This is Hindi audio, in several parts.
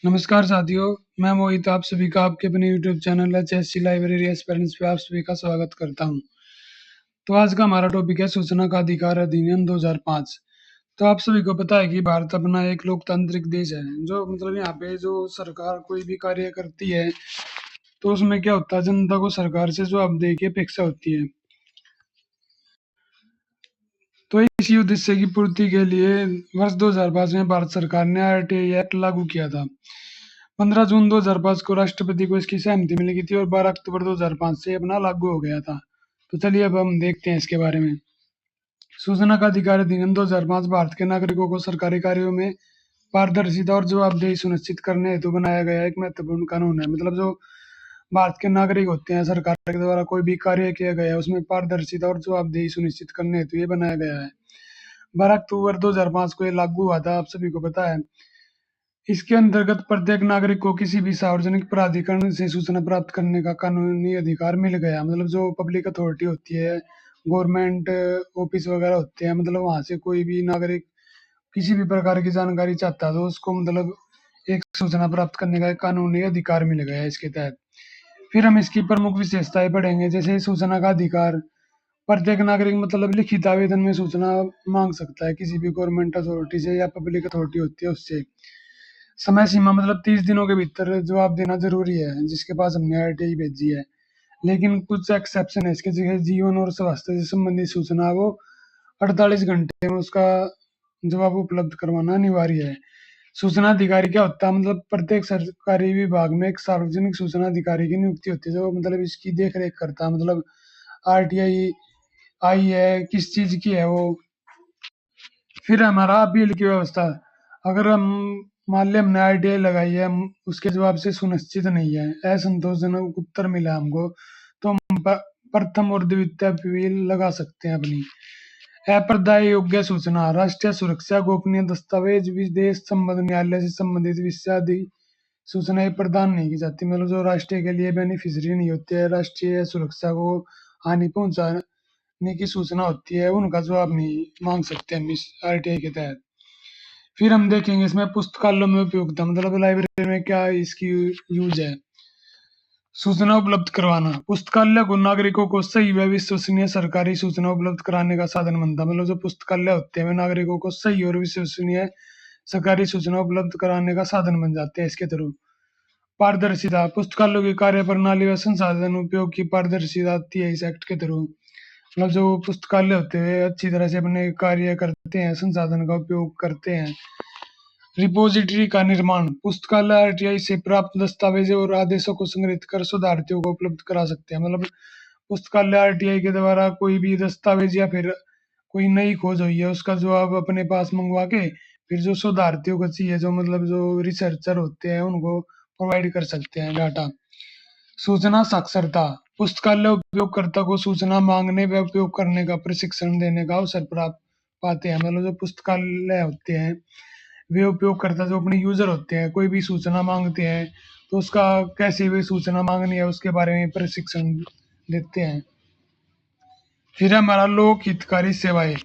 नमस्कार साथियों, मैं मोहित आप सभी का आपके अपने YouTube channel HSC library aspirants पे आप सभी का स्वागत करता हूं। तो आज का हमारा टॉपिक है सूचना का अधिकार अधिनियम 2005। तो आप सभी को पता है कि भारत अपना एक लोकतांत्रिक देश है, जो मतलब यहाँ पे जो सरकार कोई भी कार्य करती है तो उसमें क्या होता है, जनता को सरकार से जवाबदेही की अपेक्षा होती है। तो इसी उद्देश्य की पूर्ति के लिए वर्ष 2005 में भारत सरकार ने आरटीआई एक्ट लागू किया था। 15 जून 2005 को राष्ट्रपति को इसकी सहमति मिली की थी और 12 अक्टूबर 2005 से अपना लागू हो गया था। तो चलिए अब हम देखते हैं इसके बारे में। सूचना का अधिकार अधिनियम 2005 भारत के नागरिकों को सरकारी कार्यों में पारदर्शिता और जवाबदेही सुनिश्चित करने हेतु बनाया गया एक महत्वपूर्ण कानून है। मतलब जो भारत के नागरिक होते हैं, सरकार के द्वारा कोई भी कार्य किया गया है उसमें पारदर्शिता और जवाबदेही सुनिश्चित करने हेतु ये बनाया गया है। 12 अक्टूबर 2005 को ये लागू हुआ था, आप सभी को पता है। इसके अंतर्गत प्रत्येक नागरिक को किसी भी सार्वजनिक प्राधिकरण से सूचना प्राप्त करने का कानूनी अधिकार मिल गया। मतलब जो पब्लिक अथॉरिटी होती है, गवर्नमेंट ऑफिस वगैरह होते हैं, मतलब वहां से कोई भी नागरिक किसी भी प्रकार की जानकारी चाहता है तो उसको मतलब एक सूचना प्राप्त करने का एक कानूनी अधिकार मिल गया है इसके तहत। फिर हम इसकी प्रमुख विशेषताएं पढ़ेंगे, जैसे सूचना का अधिकार। प्रत्येक नागरिक मतलब लिखित आवेदन में सूचना मांग सकता है किसी भी गवर्नमेंट अथॉरिटी से या पब्लिक अथॉरिटी होती है उससे। समय सीमा मतलब 30 दिनों के भीतर जवाब देना जरूरी है, जिसके पास हमने आरटीआई भेजी है। लेकिन कुछ एक्सेप्शन है इसके, जगह जीवन और स्वास्थ्य से संबंधित सूचना वो 48 घंटे में उसका जवाब उपलब्ध करवाना अनिवार्य है। सूचना अधिकारी क्या होता है, मतलब प्रत्येक सरकारी विभाग में एक सार्वजनिक सूचना अधिकारी की नियुक्ति होती है, जो मतलब इसकी देख रेख करता है। मतलब आरटीआई आई है किस चीज की है वो। फिर हमारा अपील की व्यवस्था। अगर हम मान लिया हमने आरटीआई लगाई है, हम उसके जवाब से सुनिश्चित नहीं है, असंतोषजनक उत्तर मिला हमको, तो हम प्रथम और द्वितीय अपील लगा सकते हैं अपनी। अप्रदाय योग्य सूचना। राष्ट्रीय सुरक्षा, गोपनीय दस्तावेज, विदेश संबंध, न्यायालय से संबंधित विषय आदि सूचनाएं प्रदान नहीं की जाती। मतलब जो राष्ट्रीय के लिए बेनिफिशियरी नहीं होते हैं, राष्ट्रीय सुरक्षा को हानि पहुंचाने की सूचना होती है, उनका जवाब नहीं मांग सकते हम इस आरटीआई के तहत। फिर हम देखेंगे इसमें पुस्तकालयों में उपयोगिता, मतलब लाइब्रेरी में क्या इसकी यूज है। सूचना उपलब्ध करवाना। पुस्तकालय को नागरिकों को सही व विश्वसनीय सरकारी सूचना उपलब्ध कराने का साधन बनता है। मतलब जो पुस्तकालय होते हैं वे नागरिकों को सही और विश्वसनीय सरकारी सूचना उपलब्ध कराने का साधन बन जाते हैं इसके थ्रू। पारदर्शिता। पुस्तकालयों की कार्य प्रणाली व संसाधन उपयोग की पारदर्शिता आती है इस एक्ट के थ्रू। मतलब जो पुस्तकालय होते हैं अच्छी तरह से अपने कार्य करते हैं, संसाधन का उपयोग करते हैं। रिपॉजिटरी का निर्माण। पुस्तकालय आरटीआई से प्राप्त दस्तावेज और आदेशों को संग्रहित कर शोधार्थियों को उपलब्ध करा सकते हैं। मतलब पुस्तकालय आरटीआई के द्वारा कोई भी दस्तावेज या फिर कोई नई खोज हुई है उसका जवाब अपने पास मंगवा के फिर जो शोधार्थियों को चाहिए, जो मतलब जो रिसर्चर होते हैं उनको प्रोवाइड कर सकते हैं डाटा। सूचना साक्षरता। पुस्तकालय उपयोगकर्ता को सूचना मांगने व उपयोग करने का प्रशिक्षण देने का अवसर प्राप्त पाते हैं। मतलब जो पुस्तकालय होते हैं वे उपयोगकर्ता जो अपने यूजर होते हैं, कोई भी सूचना मांगते हैं तो उसका कैसे वे सूचना मांगनी है उसके बारे में प्रशिक्षण देते हैं। फिर हमारा लोक हितकारी सेवाएं।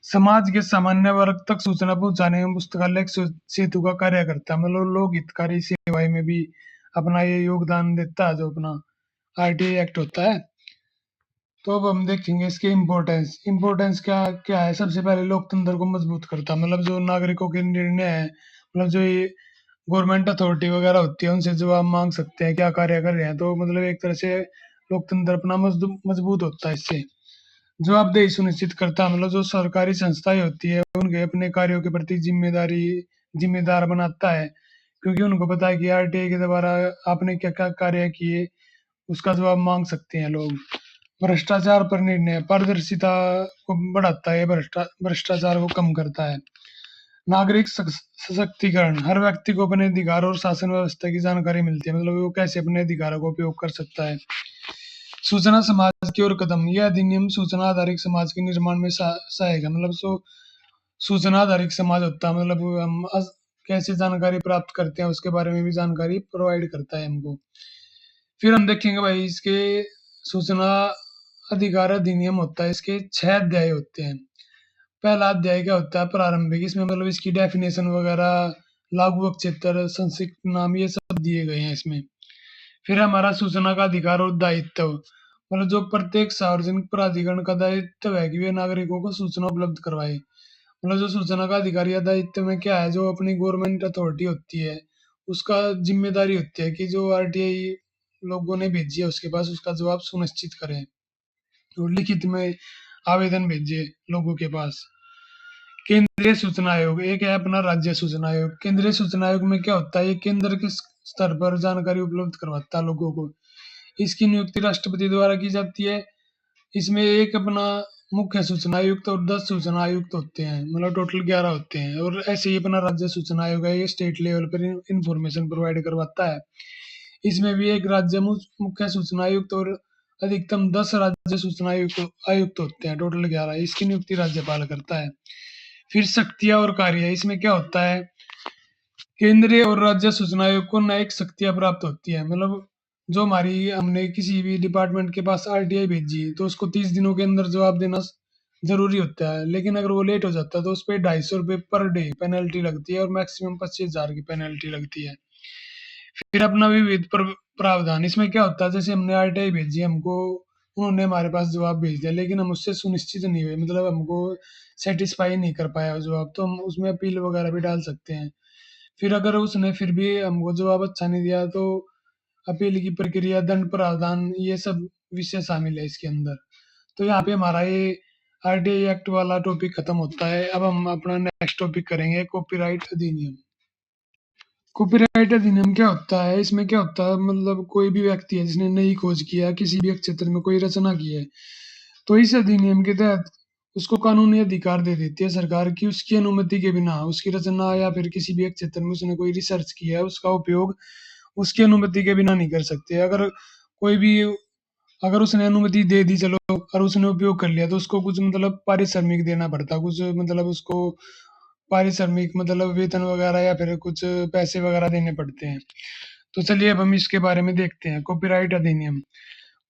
समाज के सामान्य वर्ग तक सूचना पहुंचाने में पुस्तकालय एक सेतु का कार्य करता है। मतलब लोक हितकारी सेवाएं में भी अपना ये योगदान देता है जो अपना आरटीआई एक्ट होता है। तो अब हम देखेंगे इसके इम्पोर्टेंस। इम्पोर्टेंस क्या क्या है। सबसे पहले लोकतंत्र को मजबूत करता है। मतलब जो नागरिकों के निर्णय है, मतलब जो ये गवर्नमेंट अथॉरिटी वगैरह होती है उनसे जवाब मांग सकते हैं क्या कार्य कर रहे हैं, तो मतलब एक तरह से लोकतंत्र अपना मजबूत होता है इससे। जवाबदेही सुनिश्चित करता है। मतलब जो सरकारी संस्थाएं होती है उनके अपने कार्यों के प्रति जिम्मेदार बनाता है, क्योंकि उनको पता है कि आरटीआई के द्वारा आपने क्या क्या कार्य किए उसका जवाब मांग सकते हैं लोग। भ्रष्टाचार पर निर्णय। पारदर्शिता को बढ़ाता है, भ्रष्टाचार को कम करता है। नागरिक सशक्तिकरण। हर व्यक्ति को अपने अधिकार और शासन व्यवस्था की जानकारी मिलती है। मतलब वो कैसे अपने अधिकारों का उपयोग कर सकता है। सूचना समाज की ओर कदम। यह अधिनियम सूचना आधारित समाज के निर्माण में सहायक है। मतलब सूचना आधारित समाज होता है, मतलब हम कैसे जानकारी प्राप्त करते हैं उसके बारे में भी जानकारी प्रोवाइड करता है हमको। फिर हम देखेंगे भाई इसके सूचना अधिकार अधिनियम होता है, इसके 6 अध्याय होते हैं। पहला अध्याय क्या होता है, प्रारंभिक। इसमें मतलब इसकी डेफिनेशन वगैरह लागू क्षेत्र, संक्षिप्त नाम ये सब दिए गए हैं इसमें। फिर हमारा सूचना का अधिकार और दायित्व, मतलब जो प्रत्येक सार्वजनिक प्राधिकरण का दायित्व है कि वे नागरिकों को सूचना उपलब्ध करवाए। मतलब जो सूचना का अधिकार या दायित्व में क्या है, जो अपनी गवर्नमेंट अथॉरिटी होती है उसका जिम्मेदारी होती है कि जो आरटीआई लोगों ने भेजी है उसके पास उसका जवाब सुनिश्चित करें और लिखित में आवेदन भेजे लोगों के पास। केंद्रीय सूचना आयोग, एक है अपना राज्य सूचना आयोग। केंद्रीय सूचना आयोग में क्या होता है, ये केंद्र के स्तर पर जानकारी उपलब्ध करवाता है लोगों को। इसकी नियुक्ति राष्ट्रपति द्वारा की जाती है। इसमें एक अपना मुख्य सूचना आयुक्त और 10 सूचना आयुक्त होते हैं, मतलब टोटल 11 होते हैं। और ऐसे ही अपना राज्य सूचना आयोग है, ये स्टेट लेवल पर इंफॉर्मेशन प्रोवाइड करवाता है। इसमें भी एक राज्य मुख्य सूचना आयुक्त और अधिकतम 10 राज्य सूचना आयुक्त होते हैं, टोटल 11। इसकी नियुक्ति राज्यपाल करता है। फिर शक्तियां और कार्य, इसमें क्या होता है, केंद्रीय और राज्य सूचना आयोग को न्यायिक शक्तियां प्राप्त होती है। मतलब जो हमारी हमने किसी भी डिपार्टमेंट के पास आरटीआई भेजी तो उसको 30 दिनों के अंदर जवाब देना जरूरी होता है, लेकिन अगर वो लेट हो जाता है तो उस पर 250 रुपये पर डे पेनल्टी लगती है और मैक्सिमम 25,000 की पेनल्टी लगती है। फिर अपना विविध प्रावधान, इसमें क्या होता है, जैसे हमने आरटीआई भेजी हमको, उन्होंने हमारे पास जवाब भेज दिया लेकिन हम उससे सुनिश्चित नहीं हुए, मतलब हमको सेटिस्फाई नहीं कर पाया जवाब, तो हम उसमें अपील वगैरह भी डाल सकते हैं। फिर अगर उसने फिर भी हमको जवाब अच्छा नहीं दिया तो अपील की प्रक्रिया, दंड प्रावधान, ये सब विषय शामिल है इसके अंदर। तो यहाँ पे हमारा ये आरटीआई एक्ट वाला टॉपिक खत्म होता है। अब हम अपना नेक्स्ट टॉपिक करेंगे, कॉपीराइट अधिनियम। कॉपीराइट अधिनियम क्या होता है, इसमें क्या होता है, मतलब कोई भी व्यक्ति है जिसने नई खोज किया, किसी भी क्षेत्र में कोई रचना की है, तो इस अधिनियम के तहत उसको कानूनी अधिकार दे देती है सरकार की उसकी अनुमति के बिना उसकी रचना या फिर किसी भी क्षेत्र में उसने कोई रिसर्च किया है उसका उपयोग उसकी अनुमति के बिना नहीं कर सकते। अगर कोई भी, अगर उसने अनुमति दे दी चलो और उसने उपयोग कर लिया तो उसको कुछ मतलब पारिश्रमिक देना पड़ता, कुछ मतलब उसको पारिश्रमिक मतलब वेतन वगैरह या फिर कुछ पैसे वगैरह देने पड़ते हैं। तो चलिए अब हम इसके बारे में देखते हैं। कॉपीराइट अधिनियम।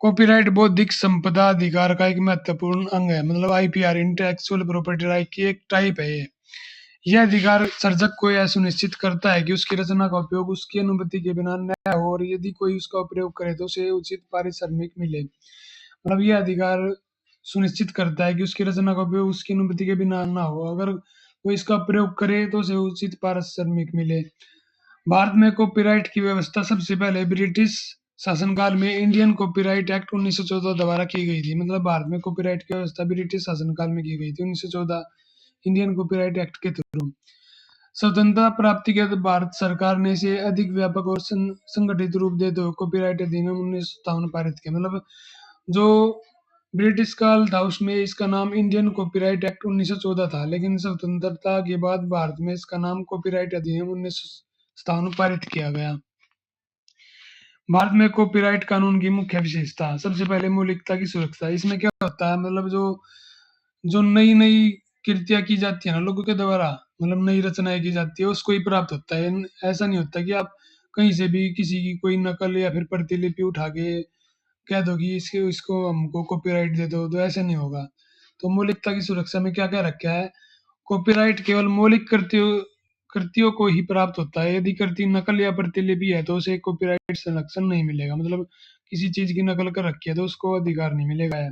कॉपीराइट बौद्धिक संपदा अधिकार का एक महत्वपूर्ण अंग है, मतलब आईपीआर, इंटेलेक्चुअल प्रॉपर्टी राइट की एक टाइप है ये। यह अधिकार सर्जक को यह सुनिश्चित करता है कि उसकी रचना का उपयोग उसकी अनुमति के बिना न हो और यदि कोई उसका प्रयोग करे तो उसे उचित पारिश्रमिक मिले। मतलब यह अधिकार सुनिश्चित करता है कि उसकी रचना का उपयोग उसकी अनुमति के बिना ना हो, अगर कोई इसका प्रयोग करे तो उसे उचित पारिश्रमिक मिले। भारत में कॉपीराइट की व्यवस्था सबसे पहले ब्रिटिश शासनकाल में इंडियन कॉपीराइट एक्ट 1914 द्वारा की गई थी। मतलब भारत में कॉपीराइट की व्यवस्था ब्रिटिश शासनकाल में की गई थी 1914 इंडियन कॉपीराइट एक्ट के थ्रू। स्वतंत्रता प्राप्ति के बाद भारत सरकार ने इसे अधिक व्यापक और संगठित रूप देते हुए कॉपीराइट अधिनियम 1957 पारित किया। मतलब जो ब्रिटिश काल था उसमें इसका नाम इंडियन कॉपीराइट एक्ट 1914 था, लेकिन स्वतंत्रता के बाद भारत में इसका नाम कॉपीराइट अधिनियम 1957 पारित किया गया। भारत में कॉपीराइट कानून की मुख्य विशेषता, सबसे पहले मौलिकता की सुरक्षा। इसमें क्या होता है, मतलब जो जो नई नई कृतियां की जाती है ना लोगों के द्वारा, मतलब नई रचनाएं की जाती है उसको ही प्राप्त होता है। ऐसा नहीं होता कि आप कहीं से भी किसी की कोई नकल या फिर प्रतिलिपि उठा के कह दो कि इसके इसको हमको कॉपीराइट दे दो, तो ऐसे नहीं होगा। तो मौलिकता की सुरक्षा में क्या क्या रखा है, कॉपीराइट केवल मौलिक कृतियों कृतियों को ही प्राप्त होता है। यदि कृति नकल या प्रतिलिपि है तो उसे कॉपीराइट संरक्षण नहीं मिलेगा। मतलब किसी चीज की नकल कर रखी है तो उसको अधिकार नहीं मिलेगा है।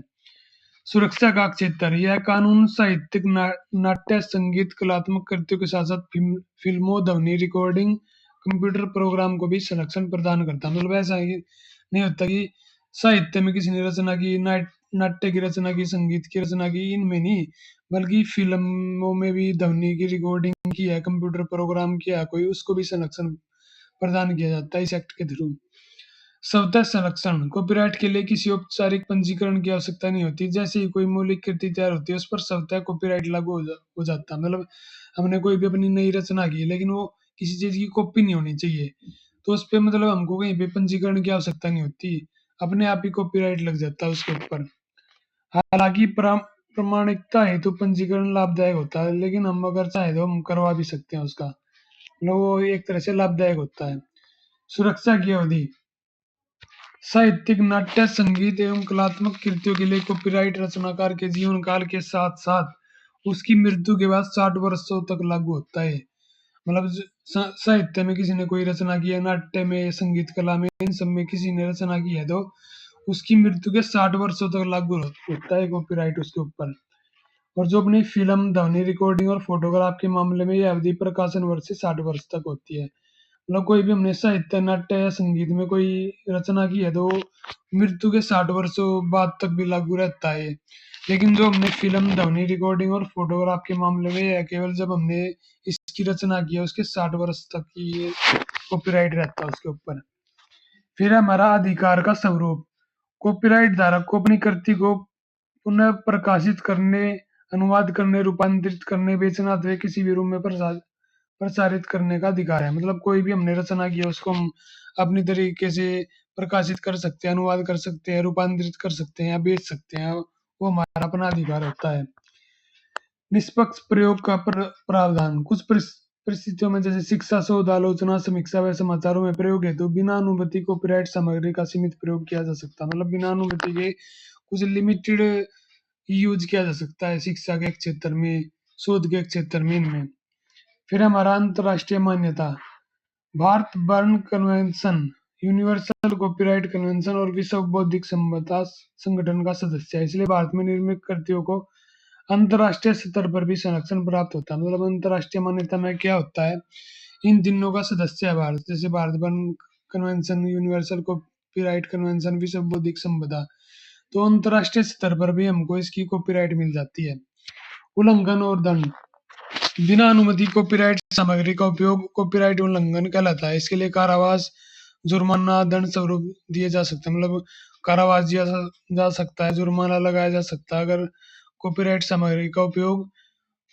सुरक्षा का क्षेत्र, यह कानून साहित्यिक नाट्य संगीत कलात्मक कृतियों के साथ साथ फिल्मों ध्वनि रिकॉर्डिंग कंप्यूटर प्रोग्राम को भी संरक्षण प्रदान करता है। मतलब ऐसा है कि नहीं होता कि साहित्य में किसी ने रचना की, नाट्य की रचना की, संगीत की रचना की, इनमें नहीं, बल्कि फिल्मों में भी ध्वनि की रिकॉर्डिंग की है, कंप्यूटर प्रोग्राम किया है कोई, उसको भी संरक्षण प्रदान किया जाता है इस एक्ट के थ्रू। स्वतः संरक्षण, कॉपीराइट के लिए किसी औपचारिक पंजीकरण की आवश्यकता नहीं होती। जैसे ही कोई मौलिक कृति तैयार होती है उस पर स्वतः कॉपीराइट लागू हो जाता है। मतलब हमने कोई भी अपनी नई रचना की लेकिन वो किसी चीज की कॉपी नहीं होनी चाहिए, तो उस पे मतलब हमको कहीं पे पंजीकरण की आवश्यकता नहीं होती, अपने आप ही कॉपीराइट लग जाता है उसके ऊपर। हालांकि प्रमाणिकता हेतु पंजीकरण लाभदायक होता है, लेकिन हम अगर चाहे तो हम करवा भी सकते हैं उसका, मतलब वो एक तरह से लाभदायक होता है। सुरक्षा की अवधि, साहित्यिक नाट्य संगीत एवं कलात्मक कृतियों के लिए कॉपीराइट रचनाकार के जीवन काल के साथ साथ उसकी मृत्यु के बाद 60 वर्षों तक लागू होता है। मतलब साहित्य में किसी ने कोई रचना की है, नाट्य में, संगीत कला में, इन सब में किसी ने रचना की है, तो उसकी मृत्यु के 60 वर्षों तक लागू होता है कॉपीराइट उसके ऊपर। और जो अपनी फिल्म, ध्वनि रिकॉर्डिंग और फोटोग्राफ के मामले में यह अवधि प्रकाशन वर्ष से 60 वर्ष तक होती है। मतलब कोई भी हमने साहित्य, नाट्य या संगीत में कोई रचना की है, तो मृत्यु के 60 वर्षों बाद तक भी लागू रहता है। लेकिन जो हमने फिल्म, ध्वनि रिकॉर्डिंग और फोटोग्राफ के मामले में यह केवल जब हमने इसकी रचना की है उसके 60 वर्ष तक ही ये कॉपीराइट रहता है उसके ऊपर। फिर हमारा अधिकार का स्वरूप। कॉपीराइट धारक को अपनी कृति को पुनः प्रकाशित करने, अनुवाद करने, रूपांतरित करने, बेचना अथवा किसी भी रूप में प्रसारित करने का अधिकार है। मतलब कोई भी हमने रचना की है उसको हम अपनी तरीके से प्रकाशित कर सकते हैं, अनुवाद कर सकते हैं, रूपांतरित कर सकते हैं या बेच सकते हैं, वो हमारा अपना अधिकार होता है। निष्पक्ष प्रयोग का प्रावधान। कुछ परिस्थितियों में जैसे शिक्षा, शोध, आलोचना, समीक्षा व समाचारों में प्रयोग हेतु बिना अनुमति कॉपीराइट सामग्री का सीमित प्रयोग किया जा सकता है। मतलब बिना अनुमति के कुछ लिमिटेड यूज किया जा सकता है शिक्षा के क्षेत्र में, शोध के क्षेत्र में, इनमें। फिर हमारा अंतरराष्ट्रीय मान्यता। Bharat burn convention, universal copyright convention और विश्व बौद्धिक संपदा संगठन का सदस्य है। इसलिए भारत में निर्मित कृतियों को अंतरराष्ट्रीय स्तर पर भी संरक्षण प्राप्त होता है। मतलब अंतरराष्ट्रीय मान्यता में क्या होता है, इन तीनों का सदस्य है भारत। जैसे Bharat burn convention, universal copyright convention, विश्व बौद्धिक संपदा, तो अंतरराष्ट्रीय स्तर पर भी हमको इसकी कॉपीराइट मिल जाती है। उल्लंघन और दंड। बिना अनुमति कॉपीराइट सामग्री का उपयोग कॉपीराइट उल्लंघन कहलाता है। इसके लिए कारावास, जुर्माना, दंड स्वरूप दिए जा सकते हैं। मतलब कारावास दिया जा सकता है, जुर्माना लगाया जा सकता है अगर कॉपीराइट सामग्री का उपयोग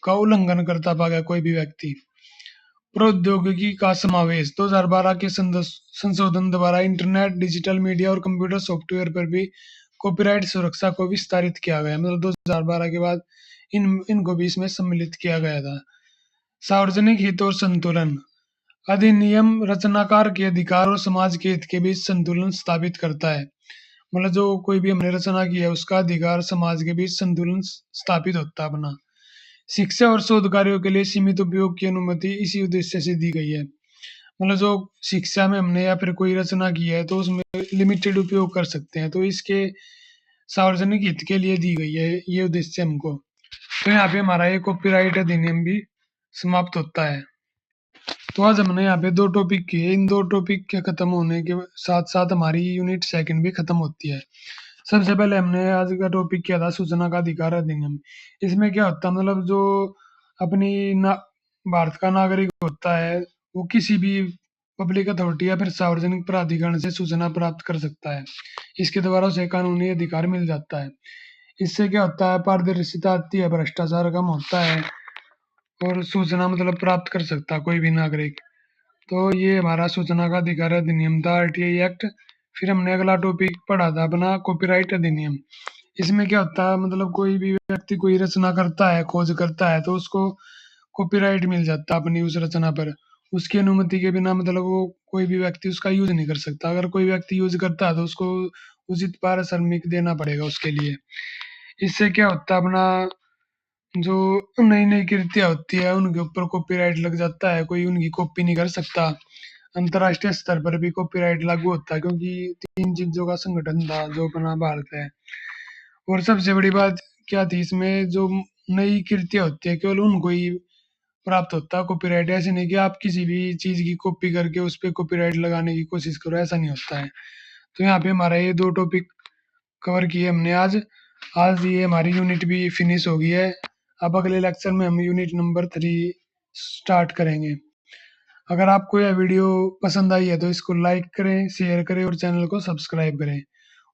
का उल्लंघन करता पाया गया कोई भी व्यक्ति। प्रौद्योगिकी का समावेश। 2012 के संशोधन द्वारा इंटरनेट, डिजिटल मीडिया और कंप्यूटर सॉफ्टवेयर पर भी कॉपीराइट सुरक्षा को विस्तारित किया गया। मतलब 2012 के बाद इनको भी इसमें सम्मिलित किया गया था। सार्वजनिक हित और संतुलन। अधिनियम रचनाकार के अधिकार और समाज के हित के बीच संतुलन स्थापित करता है। मतलब जो कोई भी हमने रचना की है उसका अधिकार, समाज के बीच संतुलन स्थापित होता है अपना। शिक्षा और शोध कार्यों के लिए सीमित उपयोग की अनुमति इसी उद्देश्य से दी गई है। मतलब जो शिक्षा में हमने या फिर कोई रचना की है तो उसमें लिमिटेड उपयोग कर सकते हैं, तो इसके सार्वजनिक हित के लिए दी गई है ये उद्देश्य हमको। तो यहाँ पे हमारा ये कॉपीराइट अधिनियम भी समाप्त होता है। तो आज हमने यहाँ पे 2 टॉपिक किए। इन 2 टॉपिक के खत्म होने के साथ साथ हमारी यूनिट सेकंड भी खत्म होती है। सबसे पहले हमने आज का टॉपिक किया था सूचना का अधिकार अधिनियम। इसमें क्या होता है, मतलब जो अपनी भारत का नागरिक होता है वो किसी भी पब्लिक अथॉरिटी या फिर सार्वजनिक प्राधिकरण से सूचना प्राप्त कर सकता है। इसके द्वारा उसे कानूनी अधिकार मिल जाता है। इससे क्या होता है, पारदर्शिता आती है, भ्रष्टाचार कम होता है और सूचना मतलब प्राप्त कर सकता है कोई भी नागरिक। तो ये हमारा सूचना का अधिकार अधिनियम था, आरटीआई एक्ट। फिर हमने अगला टॉपिक पढ़ा था अपना कॉपीराइट अधिनियम। इसमें क्या होता है, मतलब कोई भी व्यक्ति कोई रचना करता है, खोज करता है, तो उसको कॉपीराइट मिल जाता है अपनी उस रचना पर। उसकी अनुमति के बिना मतलब वो कोई भी व्यक्ति उसका यूज नहीं कर सकता। अगर कोई व्यक्ति यूज करता है तो उसको उचित पारिश्रमिक देना पड़ेगा उसके लिए। इससे क्या होता है, अपना जो नई नई कृतियां होती है उनके ऊपर कॉपीराइट लग जाता है, कोई उनकी कॉपी नहीं कर सकता। अंतर्राष्ट्रीय स्तर पर भी कॉपीराइट लागू होता है क्योंकि 3 चीजों का संगठन था जो अपना भारत है। और सबसे बड़ी बात क्या थी इसमें, जो नई कृतियां होती है केवल उनको ही प्राप्त होता है कॉपीराइट। ऐसे नहीं कि आप किसी भी चीज की कॉपी करके उस पर कॉपीराइट लगाने की कोशिश करो, ऐसा नहीं होता है। तो यहाँ पे हमारा ये 2 टॉपिक कवर किए हमने आज। आज ये हमारी यूनिट भी फिनिश हो गई है। अब अगले लेक्चर में हम यूनिट नंबर 3 स्टार्ट करेंगे। अगर आपको यह वीडियो पसंद आई है तो इसको लाइक करें, शेयर करें और चैनल को सब्सक्राइब करें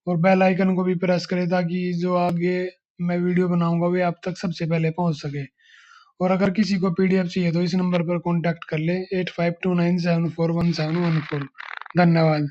और बेल आइकन को भी प्रेस करें ताकि जो आगे मैं वीडियो बनाऊंगा वे आप तक सबसे पहले पहुंच सके। और अगर किसी को पीडीएफ चाहिए तो इस नंबर पर कॉन्टैक्ट कर ले 8529741714। धन्यवाद।